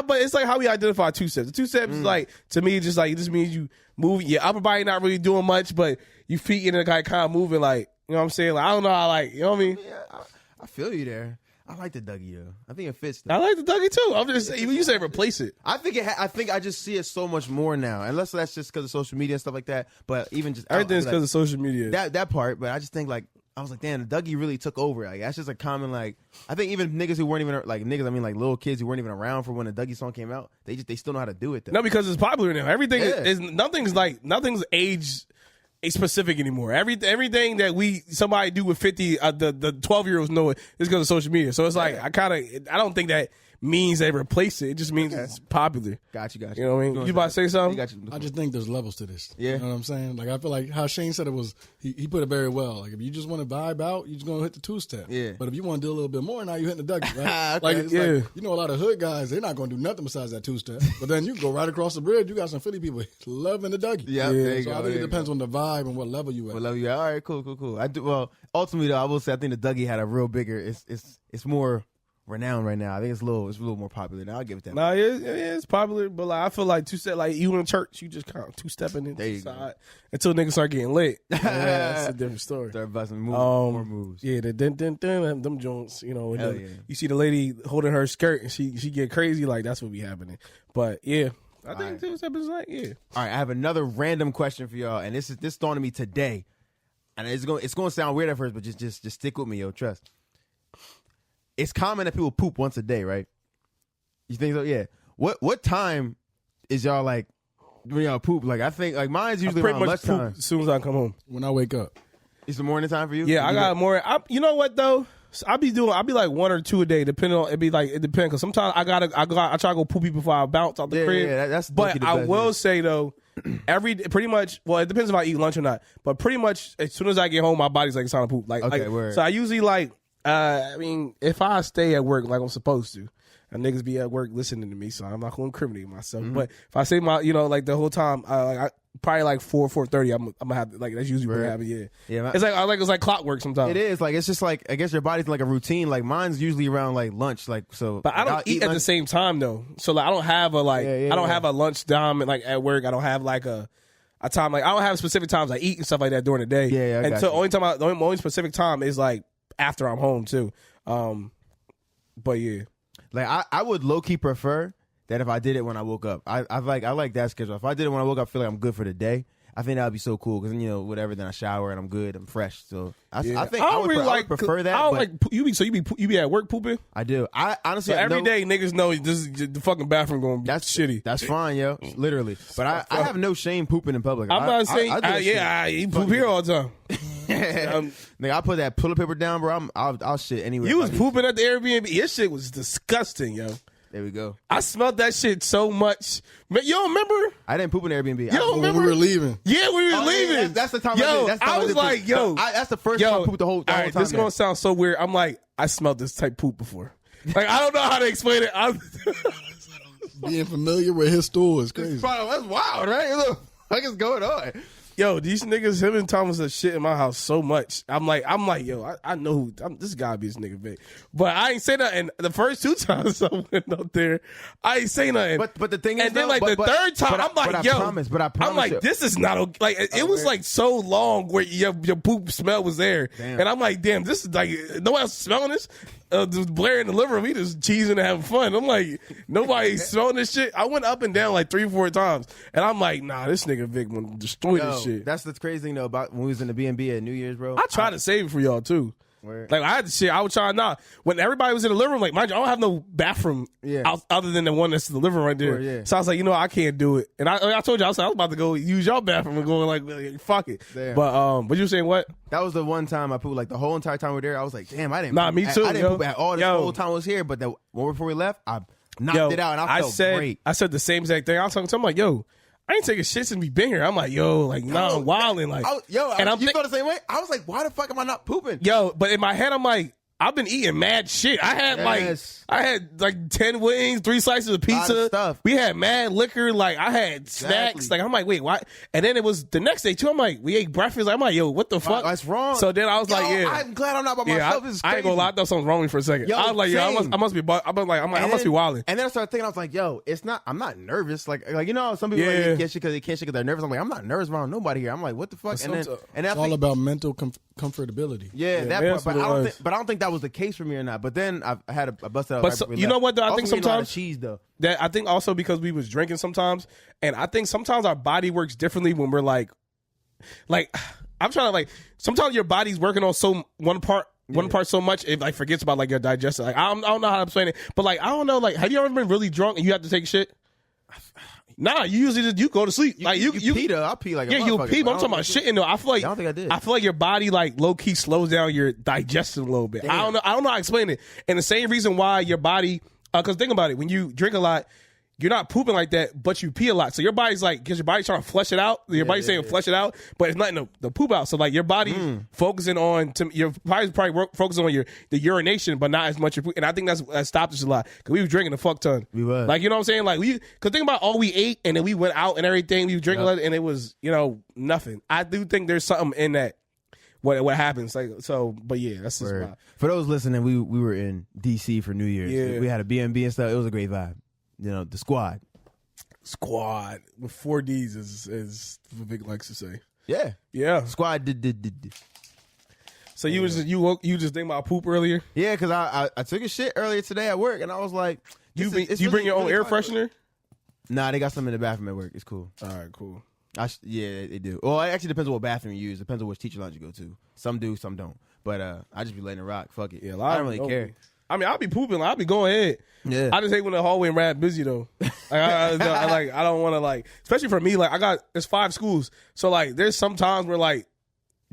but it's like how we identify two steps. The two steps is like to me, just like it just means you move your upper body not really doing much, but you feet in it kind of moving like you know what I'm saying. Like I don't know how like you know what I mean.
Yeah, I feel you there. I like the Dougie though. I think it fits. Though.
I like the Dougie too. I'm just even you say replace it.
I think I just see it so much more now. Unless that's just because of social media and stuff like that. But even just
everything's because of social media.
That part. But I just think like. I was like, damn, the Dougie really took over. Like that's just a common like. I think even niggas who weren't even like niggas. I mean, like little kids who weren't even around for when the Dougie song came out. They still know how to do it. Though.
No, because it's popular now. Everything is nothing's age specific anymore. Everything that somebody do with 50, the 12-year-olds know it is because of social media. So it's like I don't think that means they replace it. It just means it's popular.
Got you.
You know what I mean? You about to say something?
I just think there's levels to this.
Yeah.
You know what I'm saying? Like, I feel like how Shane said it was, he put it very well. Like, if you just want to vibe out, you're just going to hit the two-step.
Yeah.
But if you want to do a little bit more, now you're hitting the Dougie, right?
Okay.
Like, it's like, you know, a lot of hood guys, they're not going to do nothing besides that two-step. But then you go right across the bridge, you got some Philly people loving the Dougie.
Yeah. There you
so
go,
I think it depends on the vibe and what level you at.
What level you at? All right, cool. I do, well, ultimately, though, I will say I think the Dougie had a real bigger, it's more renowned right now. I think it's a little more popular now. I'll give it that.
No, it's popular, but like I feel like two-step, like you in church, you just kind of two-stepping inside until niggas start getting lit. That's a different story.
Start busting more moves.
Yeah, the them joints, you know.
Hell yeah.
You see the lady holding her skirt and she get crazy, like that's what be happening. But yeah, I think two-step is like
All right, I have another random question for y'all, and this dawned on me today, and it's gonna sound weird at first, but just stick with me, yo. Trust. It's common that people poop once a day, right? You think so? Yeah. What time is y'all like when y'all poop? Like I think like mine's
I
usually
pretty
around
much
lunchtime.
poop as soon as I come home.
When I wake up.
It's the morning time for you.
Yeah, I got more. You know what though? So I be like 1 or 2 a day, depending on. It depends because sometimes I try to go poopy before I bounce out the crib.
Yeah, that's
but
the
I
best,
will
yeah.
say though, pretty much. Well, it depends if I eat lunch or not. But pretty much as soon as I get home, my body's like it's time to poop.
Okay, word.
So I usually like. I mean, if I stay at work like I'm supposed to, and niggas be at work listening to me, so I'm not going to incriminate myself.
Mm-hmm.
But if I say like the whole time, probably like 4:30, I'm gonna have to, like that's usually what happens. Yeah,
Yeah,
it's like clockwork sometimes.
It is like it's just like I guess your body's like a routine. Like mine's usually around like lunch. Like so,
But I don't eat at the same time though. So like I don't have I don't have a lunch time like at work. I don't have like a time like I don't have specific times I eat and stuff like that during the day.
Yeah, I
and
got
so
you.
the only specific time is like after I'm home too. But yeah.
Like I would low key prefer that if I did it when I woke up. I like that schedule. If I did it when I woke up, I feel like I'm good for the day. I think that would be so cool because whatever. Then I shower and I'm good. I'm fresh. So I think I would prefer that.
I don't
but
like you be at work pooping.
I do. I honestly
So every day niggas know this is the fucking bathroom going.
That's
shitty.
That's fine, yo. Literally. But I have no shame pooping in public.
I'm not saying.
I do that shit.
I eat poop here all the time.
Nigga, I put that toilet paper down, bro. I'll shit anywhere.
You
if
was
I need
pooping at the Airbnb. Your shit was disgusting, yo.
to. There we go.
I smelled that shit so much. Man, you don't remember?
I didn't poop in the Airbnb.
You don't
When
remember?
we were leaving.
Yeah, we were leaving.
That's the time.
Yo,
That's the time
I was
did
like,
poop.
yo,
that's the first time I pooped the whole
all
time.
right, this is
there.
gonna sound so weird. I'm like, I smelled this type poop before. Like, I don't know how to explain it.
Being familiar with his stool is crazy.
That's wild, right? Look, what is going on?
Yo, these niggas, him and Thomas are shit in my house so much. I'm like, yo, I know this gotta be this nigga big. But I ain't say nothing. The first 2 times I went up there, I ain't say nothing.
But the thing is,
and then
though,
like
but-
the third time,
but
I'm like,
I
yo,
promise,
I'm like,
you.
this is not okay. Like it was like so long where your poop smell was there,
Damn.
and I'm like, damn, this is like no one else smelling this. Just Blair in the living room, he just cheesing and having fun. I'm like, nobody's smelling this shit. I went up and down like 3 or 4 times, and I'm like, nah, this nigga Vic gonna destroy this shit.
That's the crazy thing though about when we was in the B&B at New Year's, bro.
I tried to save it for y'all too.
Word.
Like I had to shit. I was trying not when everybody was in the living room. Like mind you, I don't have no bathroom other than the one that's in the living room right there.
Sure, yeah.
So I was like, I can't do it. And I told you I was about to go use your bathroom and going like fuck it.
Damn.
But you were saying what?
That was the one time I pooped. Like the whole entire time we were there, I was like, damn, I didn't.
Nah,
poop.
me too,
I didn't
yo.
poop at all this
Yo.
whole time I was here. But the one before we left, I knocked it out and I felt great.
I said the same exact thing. I was talking to him like, yo, I ain't taking shit since we been here. I'm like, yo, like nah, I'm wilding like,
you feel the same way? I was like, why the fuck am I not pooping?
yo, but in my head I'm like, I've been eating mad shit. I had like 10 wings, 3 slices of pizza.
stuff.
We had mad liquor. Like I had snacks. Like I'm like, wait, why? And then it was the next day too. I'm like, we ate breakfast. I'm like, yo, what the fuck?
That's wrong.
So then I was like, yeah.
I'm glad I'm not by
Yeah,
myself. This is crazy.
I ain't gonna lie. I thought something wrong with me for a second.
Yo,
I was like, yeah,
same.
I must be. I must be wilding.
And then I started thinking, I was like, yo, it's not. I'm not nervous. Like some people
Yeah.
like, can't shit because they can't shit because they're nervous. I'm like, I'm not nervous around nobody here. I'm like, what the fuck? And then
It's all about mental comfortability.
Yeah, that
that's
part.
what it was.
But I don't think that was the case for me or not. But then I busted out.
But
right
so-
before we
you know
left.
what, though? I
Also,
think
we ate a lot of
sometimes-
cheese though.
That I think also because we was drinking sometimes, and I think sometimes our body works differently when we're like I'm trying to like sometimes your body's working on one part so much it like forgets about like your digestion. Like I don't know how to explain it, but like I don't know. Like have you ever been really drunk and you have to take shit? Nah, you usually just you go to sleep. Like you
pee though. I pee like a
yeah, you
motherfucker,
pee. But
I
I'm
don't
talking about
think-
shitting though. I feel like
I don't think I did.
I feel like your body like low key slows down your digestion a little bit. I don't know how to explain it. And the same reason why your body, because think about it, when you drink a lot, you're not pooping like that, but you pee a lot. So your body's like, because your body's trying to flush it out. Your body's saying flush it out, but it's not the poop out. So like your body's focusing on, your body's probably focusing on the urination, but not as much your poop. And I think that stopped us a lot because we were drinking a fuck ton.
We was.
Like, you know what I'm saying? Like because think about all we ate and then we went out and everything. We were drinking a lot and it was, nothing. I do think there's something in that. What happens? Like so, but yeah, that's just wild.
For those listening, we were in DC for New Year's.
Yeah.
We had a B&B and stuff. It was a great vibe. The squad.
Squad with 4 D's is what Vic likes to say.
Yeah.
Yeah.
Squad did.
So you just think about poop earlier?
Yeah, because I took a shit earlier today at work, and I was like,
You bring your own air freshener?
Nah, they got some in the bathroom at work. It's cool.
All right, cool.
Yeah, they do. Well, it actually depends on what bathroom you use. Depends on which teacher lounge you go to. Some do, some don't. But I just be letting it rock. Fuck it.
Yeah,
I don't really care.
I mean, I'll be pooping. Like, I'll be going ahead.
Yeah.
I just hate when the hallway and rap busy though. Like, I don't want to like, especially for me. Like, there's 5 schools, so like, there's some times where like,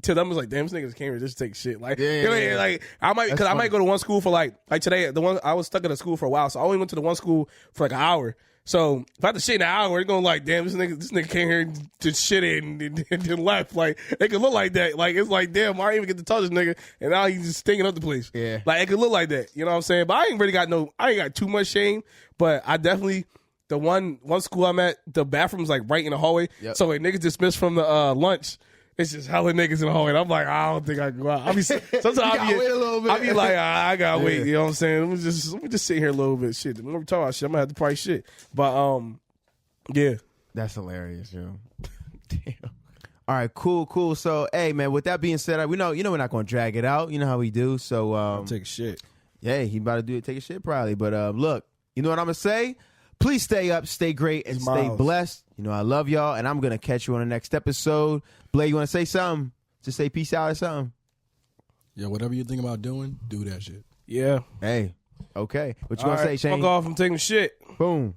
to them it's like, damn, this niggas came here just to take shit. Like, you know, like I might go to one school for like today. The one I was stuck at a school for a while, so I only went to the one school for like an hour. So if I have to shit in an hour, they're going like, damn, this nigga came here to shit and then left. Like, it could look like that. Like, it's like, damn, I didn't even get to touch this nigga, and now he's just stinking up the place.
Yeah.
Like, it could look like that. You know what I'm saying? But I ain't got too much shame. But I definitely, the one school I'm at, the bathroom's like right in the hallway.
Yep.
So when niggas dismissed from the lunch, it's just hella niggas in the hallway. And I'm like, I don't think I can go out. Sometimes I'll be like, I gotta wait. You know what I'm saying? Let me just sit here a little bit. Shit, when we talk about shit, I'm gonna have to probably shit. But yeah,
that's hilarious, yo. Damn. All right, cool. So, hey, man, with that being said, we know, we're not gonna drag it out. You know how we do. So,
I'll take a shit.
Yeah, he about to do it. Take a shit probably. But look, you know what I'm gonna say? Please stay up, stay great, and stay blessed. You know I love y'all, and I'm gonna catch you on the next episode. Blair, you want to say something? Just say peace out or something.
Yeah, whatever you think about doing, do that shit.
Yeah.
Hey, okay. What you gonna say, Shane?
Fuck off. I'm taking a shit.
Boom.